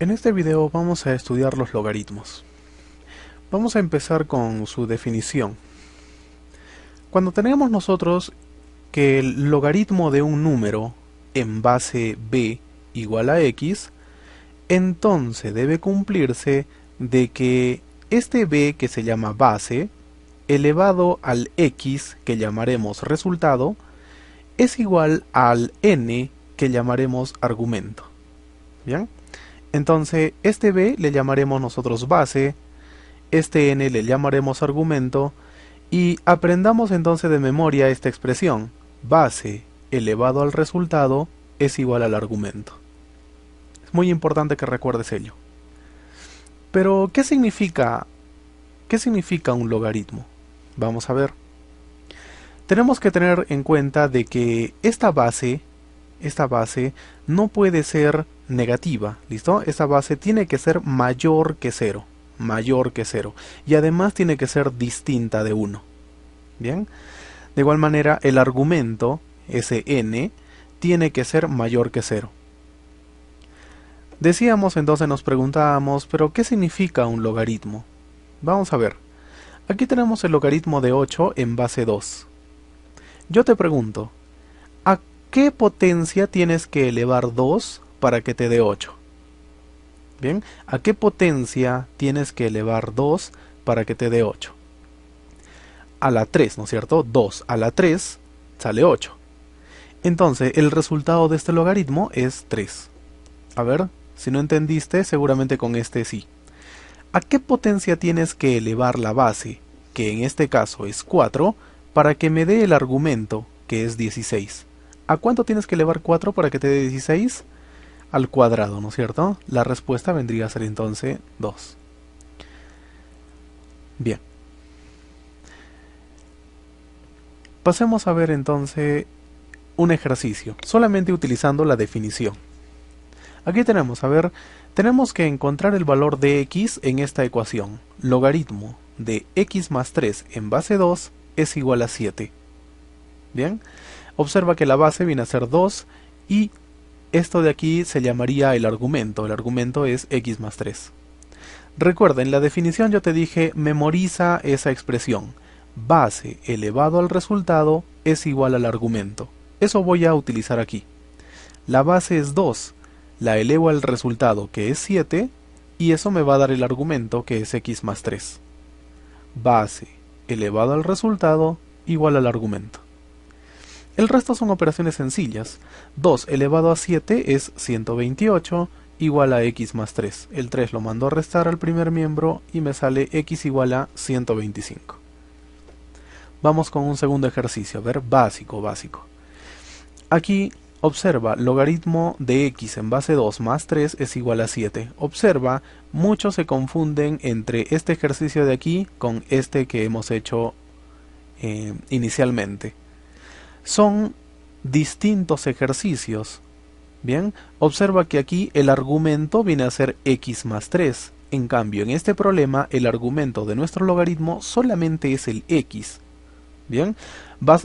En este video vamos a estudiar los logaritmos. Vamos a empezar con su definición. Cuando tenemos nosotros que el logaritmo de un número en base b igual a x, entonces debe cumplirse de que este b, que se llama base, elevado al x, que llamaremos resultado, es igual al n, que llamaremos argumento. ¿Bien? Entonces, este b le llamaremos nosotros base, este n le llamaremos argumento, y aprendamos entonces de memoria esta expresión: base elevado al resultado es igual al argumento. Es muy importante que recuerdes ello. Pero, ¿qué significa un logaritmo? Vamos a ver. Tenemos que tener en cuenta de que esta base no puede ser negativa, ¿listo? Esta base tiene que ser mayor que 0, y además tiene que ser distinta de 1. ¿Bien? De igual manera, el argumento, ese n, tiene que ser mayor que 0. Decíamos entonces, nos preguntábamos, ¿pero qué significa un logaritmo? Vamos a ver. Aquí tenemos el logaritmo de 8 en base 2. Yo te pregunto, ¿a qué potencia tienes que elevar 2 para que te dé 8? Bien, ¿a qué potencia tienes que elevar 2 para que te dé 8? A la 3, ¿no es cierto? 2 a la 3 sale 8. Entonces, el resultado de este logaritmo es 3. A ver, si no entendiste, seguramente con este sí. ¿A qué potencia tienes que elevar la base, que en este caso es 4, para que me dé el argumento, que es 16? ¿A cuánto tienes que elevar 4 para que te dé 16? Al cuadrado, ¿no es cierto? La respuesta vendría a ser entonces 2. Bien. Pasemos a ver entonces un ejercicio, solamente utilizando la definición. Aquí tenemos, a ver, tenemos que encontrar el valor de x en esta ecuación. Logaritmo de x más 3 en base 2 es igual a 7. Bien, observa que la base viene a ser 2 y esto de aquí se llamaría el argumento. El argumento es x más 3. Recuerda, en la definición yo te dije, memoriza esa expresión. Base elevado al resultado es igual al argumento. Eso voy a utilizar aquí. La base es 2, la elevo al resultado, que es 7, y eso me va a dar el argumento, que es x más 3. Base elevado al resultado igual al argumento. El resto son operaciones sencillas. 2 elevado a 7 es 128 igual a x más 3. El 3 lo mando a restar al primer miembro y me sale x igual a 125. Vamos con un segundo ejercicio, a ver, básico. Aquí observa, logaritmo de x en base 2 más 3 es igual a 7. Observa, muchos se confunden entre este ejercicio de aquí con este que hemos hecho inicialmente. Son distintos ejercicios. Bien, observa que aquí el argumento viene a ser x más 3. En cambio, en este problema, el argumento de nuestro logaritmo solamente es el x. Bien,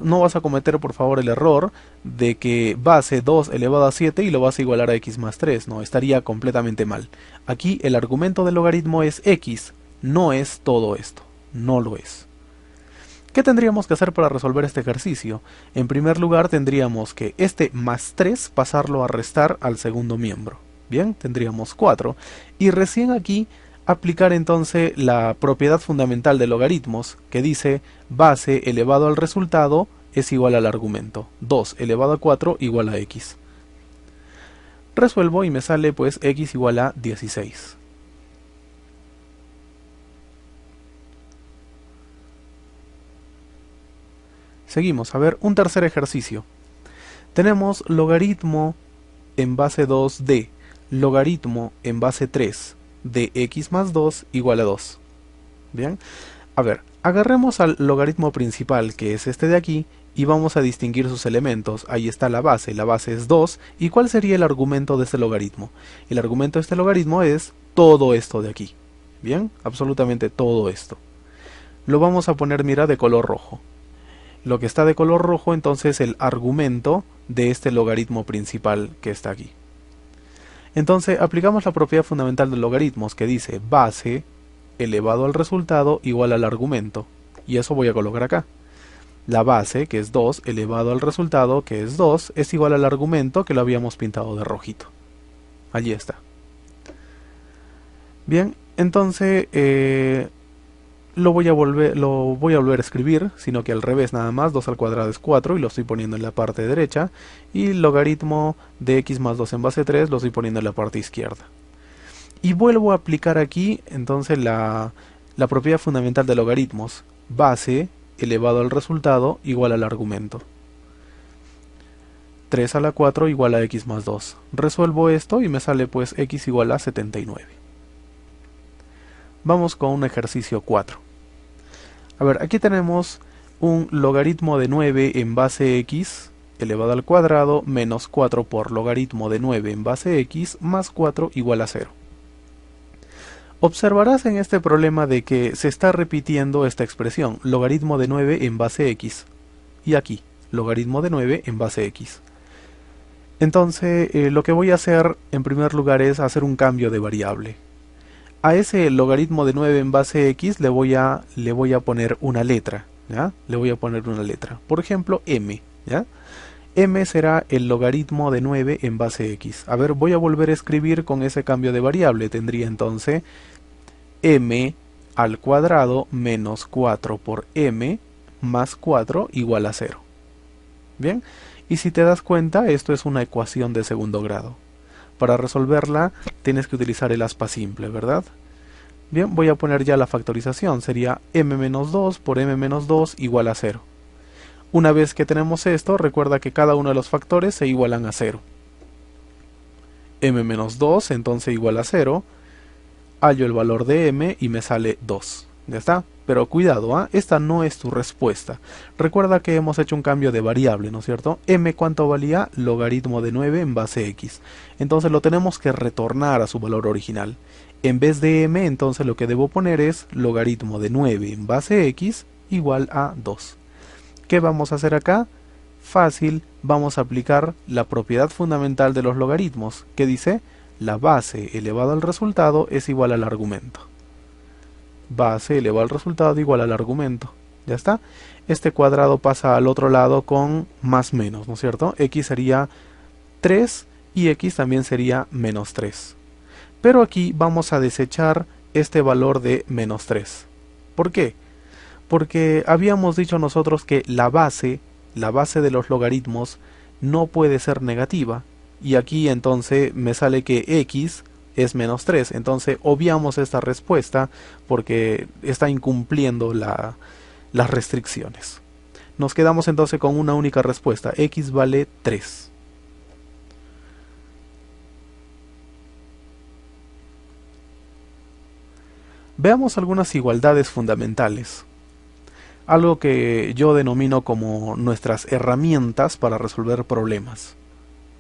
no vas a cometer por favor el error de que base 2 elevado a 7 y lo vas a igualar a x más 3. No, estaría completamente mal. Aquí el argumento del logaritmo es x, no es todo esto. No lo es. ¿Qué tendríamos que hacer para resolver este ejercicio? En primer lugar tendríamos que este más 3 pasarlo a restar al segundo miembro. Bien, tendríamos 4. Y recién aquí aplicar entonces la propiedad fundamental de logaritmos, que dice base elevado al resultado es igual al argumento. 2 elevado a 4 igual a x. Resuelvo y me sale pues x igual a 16. Seguimos, a ver, un tercer ejercicio. Tenemos logaritmo en base 2 de logaritmo en base 3 de x más 2 igual a 2. Bien, a ver, agarremos al logaritmo principal, que es este de aquí, y vamos a distinguir sus elementos. Ahí está la base es 2. ¿Y cuál sería el argumento de este logaritmo? El argumento de este logaritmo es todo esto de aquí. Bien, absolutamente todo esto. Lo vamos a poner, mira, de color rojo. Lo que está de color rojo entonces es el argumento de este logaritmo principal que está aquí. Entonces aplicamos la propiedad fundamental de logaritmos que dice base elevado al resultado igual al argumento. Y eso voy a colocar acá. La base, que es 2, elevado al resultado, que es 2, es igual al argumento que lo habíamos pintado de rojito. Allí está. Bien, entonces lo voy a volver a escribir, sino que al revés nada más, 2 al cuadrado es 4 y lo estoy poniendo en la parte derecha, y logaritmo de x más 2 en base 3 lo estoy poniendo en la parte izquierda. Y vuelvo a aplicar aquí entonces la propiedad fundamental de logaritmos, base elevado al resultado igual al argumento. 3 a la 4 igual a x más 2. Resuelvo esto y me sale pues x igual a 79. Vamos con un ejercicio 4. A ver, aquí tenemos un logaritmo de 9 en base x elevado al cuadrado menos 4 por logaritmo de 9 en base x más 4 igual a 0. Observarás en este problema de que se está repitiendo esta expresión, logaritmo de 9 en base x. Y aquí, logaritmo de 9 en base x. Entonces, lo que voy a hacer en primer lugar es hacer un cambio de variable. A ese logaritmo de 9 en base x le voy a poner una letra, ¿ya? Le voy a poner una letra. Por ejemplo, m, ¿ya? M será el logaritmo de 9 en base x. A ver, voy a volver a escribir con ese cambio de variable. Tendría entonces m al cuadrado menos 4 por m más 4 igual a 0. Bien, y si te das cuenta, esto es una ecuación de segundo grado. Para resolverla tienes que utilizar el aspa simple, ¿verdad? Bien, voy a poner ya la factorización. Sería m menos 2 por m menos 2 igual a 0. Una vez que tenemos esto, recuerda que cada uno de los factores se igualan a 0. M menos 2 entonces igual a 0. Hallo el valor de m y me sale 2. Ya está. Pero cuidado, ¿eh? Esta no es tu respuesta. Recuerda que hemos hecho un cambio de variable, ¿no es cierto? M, ¿cuánto valía? Logaritmo de 9 en base x. Entonces lo tenemos que retornar a su valor original. En vez de m, entonces lo que debo poner es logaritmo de 9 en base x igual a 2. ¿Qué vamos a hacer acá? Fácil, vamos a aplicar la propiedad fundamental de los logaritmos, que dice la base elevado al resultado es igual al argumento. Base elevado al resultado igual al argumento. ¿Ya está? Este cuadrado pasa al otro lado con más menos, ¿no es cierto? X sería 3 y x también sería menos 3. Pero aquí vamos a desechar este valor de menos 3. ¿Por qué? Porque habíamos dicho nosotros que la base de los logaritmos no puede ser negativa. Y aquí entonces me sale que x es menos 3. Entonces obviamos esta respuesta porque está incumpliendo las restricciones. Nos quedamos entonces con una única respuesta. X vale 3. Veamos algunas igualdades fundamentales. Algo que yo denomino como nuestras herramientas para resolver problemas.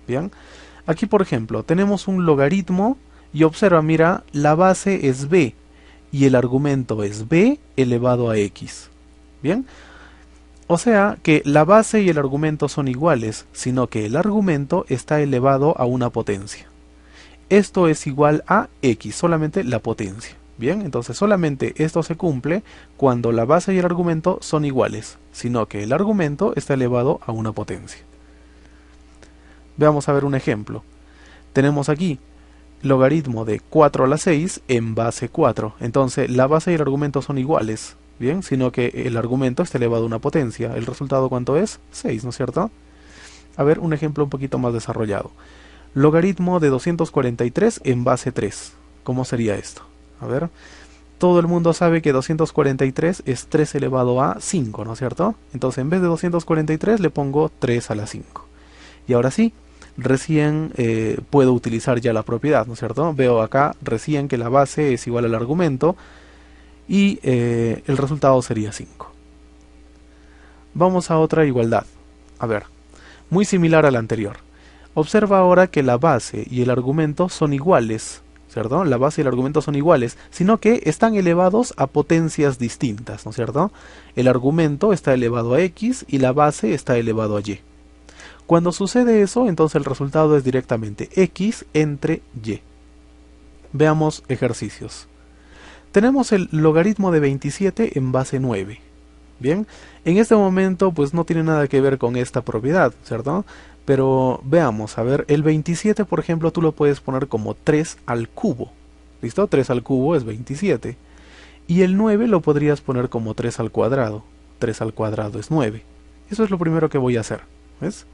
Bien, aquí por ejemplo tenemos un logaritmo y observa, mira, la base es b y el argumento es b elevado a x. Bien, o sea que la base y el argumento son iguales, sino que el argumento está elevado a una potencia. Esto es igual a x, solamente la potencia. Bien, entonces solamente esto se cumple cuando la base y el argumento son iguales, sino que el argumento está elevado a una potencia. Veamos a ver un ejemplo. Tenemos aquí logaritmo de 4 a la 6 en base 4. Entonces la base y el argumento son iguales, bien, sino que el argumento está elevado a una potencia. ¿El resultado cuánto es? 6, ¿no es cierto? A ver, un ejemplo un poquito más desarrollado. Logaritmo de 243 en base 3. ¿Cómo sería esto? A ver, todo el mundo sabe que 243 es 3 elevado a 5, ¿no es cierto? Entonces en vez de 243 le pongo 3 a la 5. Y ahora sí, recién puedo utilizar ya la propiedad, ¿no es cierto? Veo acá recién que la base es igual al argumento y el resultado sería 5. Vamos a otra igualdad. A ver, muy similar a la anterior. Observa ahora que la base y el argumento son iguales, ¿cierto? La base y el argumento son iguales, sino que están elevados a potencias distintas, ¿no es cierto? El argumento está elevado a x y la base está elevado a y. Cuando sucede eso, entonces el resultado es directamente x entre y. Veamos ejercicios. Tenemos el logaritmo de 27 en base 9. Bien, en este momento pues no tiene nada que ver con esta propiedad, ¿cierto? Pero veamos, a ver, el 27 por ejemplo tú lo puedes poner como 3 al cubo. ¿Listo? 3 al cubo es 27. Y el 9 lo podrías poner como 3 al cuadrado. 3 al cuadrado es 9. Eso es lo primero que voy a hacer, ¿ves?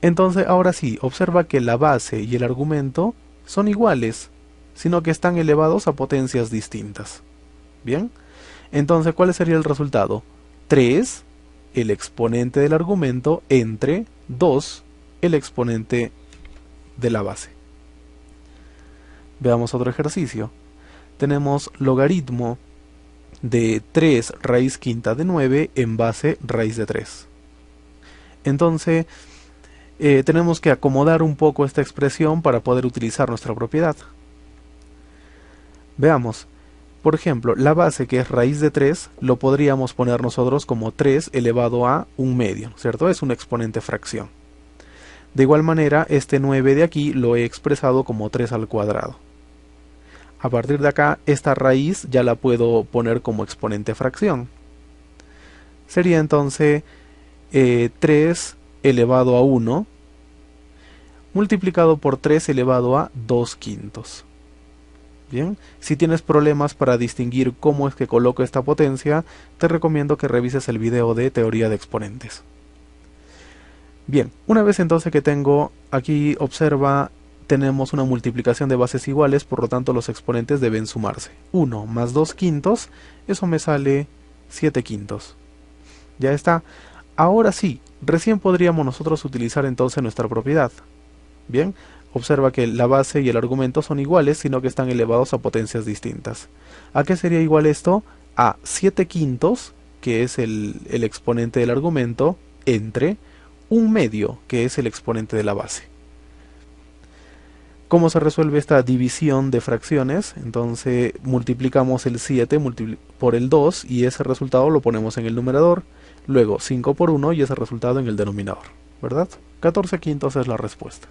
Entonces ahora sí, observa que la base y el argumento son iguales, sino que están elevados a potencias distintas. ¿Bien? Entonces, ¿cuál sería el resultado? 3, el exponente del argumento, entre 2, el exponente de la base. Veamos otro ejercicio. Tenemos logaritmo de 3 raíz quinta de 9 en base raíz de 3. Entonces, tenemos que acomodar un poco esta expresión para poder utilizar nuestra propiedad. Veamos, por ejemplo, la base que es raíz de 3 lo podríamos poner nosotros como 3 elevado a 1/2, ¿cierto? Es una exponente fracción. De igual manera, este 9 de aquí lo he expresado como 3 al cuadrado. A partir de acá, esta raíz ya la puedo poner como exponente fracción. Sería entonces 3 elevado a 1 multiplicado por 3 elevado a 2/5. Bien, si tienes problemas para distinguir cómo es que coloco esta potencia, te recomiendo que revises el video de teoría de exponentes. Bien, una vez entonces que tengo, aquí observa, tenemos una multiplicación de bases iguales, por lo tanto los exponentes deben sumarse. 1 más 2/5, eso me sale 7/5. Ya está. Ahora sí, recién podríamos nosotros utilizar entonces nuestra propiedad. Bien, observa que la base y el argumento son iguales, sino que están elevados a potencias distintas. ¿A qué sería igual esto? A 7/5, que es el exponente del argumento, entre 1/2, que es el exponente de la base. ¿Cómo se resuelve esta división de fracciones? Entonces multiplicamos el 7 por el 2 y ese resultado lo ponemos en el numerador. Luego 5 por 1 y ese resultado en el denominador, ¿verdad? 14/5 es la respuesta.